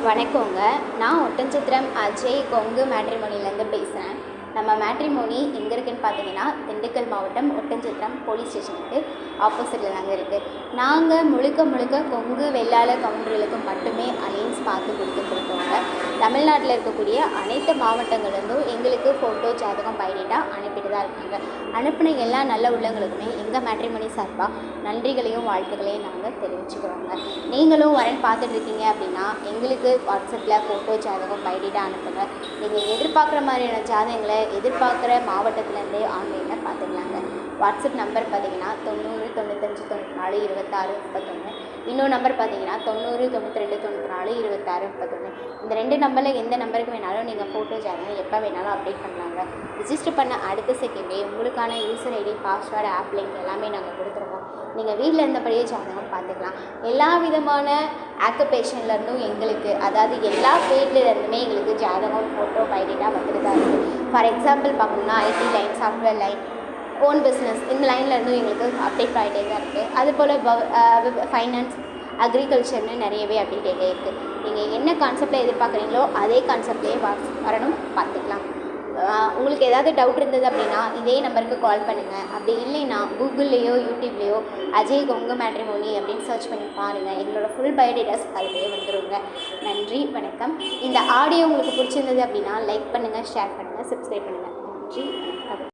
வணக்கங்க. நான் ஒட்டன்சத்திரம் அஜய் கொங்கு மேட்ரிமோனிலேருந்து பேசுகிறேன். நம்ம மேட்ரிமோனி எங்கே இருக்குதுன்னு பார்த்தீங்கன்னா, திண்டுக்கல் மாவட்டம் ஒட்டன்சத்திரம் போலீஸ் ஸ்டேஷனுக்கு ஆப்போசிட்டில் தாங்க இருக்குது. நாங்கள் முழுக்க கொங்கு வெள்ளாள கவுண்டர்களுக்கு மட்டுமே அலைன்ஸ் பார்த்து கொடுத்துட்ருக்கோங்க. தமிழ்நாட்டில் இருக்கக்கூடிய அனைத்து மாவட்டங்கள்லேருந்தும் எங்களுக்கு ஃபோட்டோ ஜாதகம் பைடேட்டா அனுப்பிட்டு தான் இருக்காங்க. அனுப்பின எல்லா நல்ல உள்ளங்களுக்குமே எங்கள் மேட்ரிமோனி சார்பாக நன்றிகளையும் வாழ்த்துக்களையும் நாங்கள் தெரிவிச்சுக்கிறோங்க. நீங்களும் வரேன் பார்த்துட்ருக்கீங்க அப்படின்னா எங்களுக்கு வாட்ஸ்அப்பில் ஃபோட்டோ ஜாதகம் பைடேட்டா அனுப்புங்க. நீங்கள் எதிர்பார்க்குற மாதிரியான ஜாதகங்களை எதிர்பார்க்குற மாவட்டத்துலேருந்தே ஆன்லைனில் பார்த்துக்கலாங்க. வாட்ஸ்அப் நம்பர் பார்த்தீங்கன்னா 90 95 94 26 31. இன்னொரு நம்பர் பார்த்தீங்கன்னா 90 92 94 26 31. இந்த 2 நம்பரில் எந்த நம்பருக்கு வேணாலும் நீங்கள் ஃபோட்டோ ஜாதகம் எப்போ வேணாலும் அப்டேட் பண்ணலாங்க. ரிஜிஸ்டர் பண்ண அடுத்த செகண்டே உங்களுக்கான user ID, password, app link எல்லாமே நாங்கள் கொடுத்துருவோம். நீங்கள் வீட்டில் இருந்தபடியே ஜாதகம் பார்த்துக்கலாம். எல்லா விதமான ஆக்குபேஷன்லேருந்தும் எங்களுக்கு, அதாவது எல்லா ஃபீல்டுலேருந்துமே எங்களுக்கு ஜாதகம் ஃபோட்டோ பைடேட்டாக வந்துட்டு தான் இருக்குது. ஃபார் எக்ஸாம்பிள் பார்க்கணுன்னா IT line, software line, own business, இந்த லைன்லேருந்தும் எங்களுக்கு அப்டேட் ஆகிட்டே தான் இருக்குது. அதுபோல் ஃபைனான்ஸ், அக்ரிகல்ச்சர்னு நிறையவே அப்டேட் ஆகிட்டே இருக்குது. நீங்கள் என்ன கான்செப்டில் எதிர்பார்க்குறீங்களோ அதே கான்செப்ட்லேயே வரணும், பார்த்துக்கலாம். உங்களுக்கு ஏதாவது டவுட் இருந்தது அப்படின்னா இதே நம்பருக்கு கால் பண்ணுங்கள். அப்படி இல்லைன்னா கூகுள்லேயோ யூடியூப்லேயோ அஜய் கொங்கு மேட்ரிமோனி அப்படின்னு சர்ச் பண்ணி பாருங்கள். எங்களோட ஃபுல் பயோடேட்டாஸ் அதிலே வந்துடுங்க. நன்றி, வணக்கம். இந்த ஆடியோ உங்களுக்கு பிடிச்சிருந்தது அப்படின்னா லைக் பண்ணுங்கள், ஷேர் பண்ணுங்கள், சப்ஸ்கிரைப் பண்ணுங்கள். நன்றி, வணக்கம்.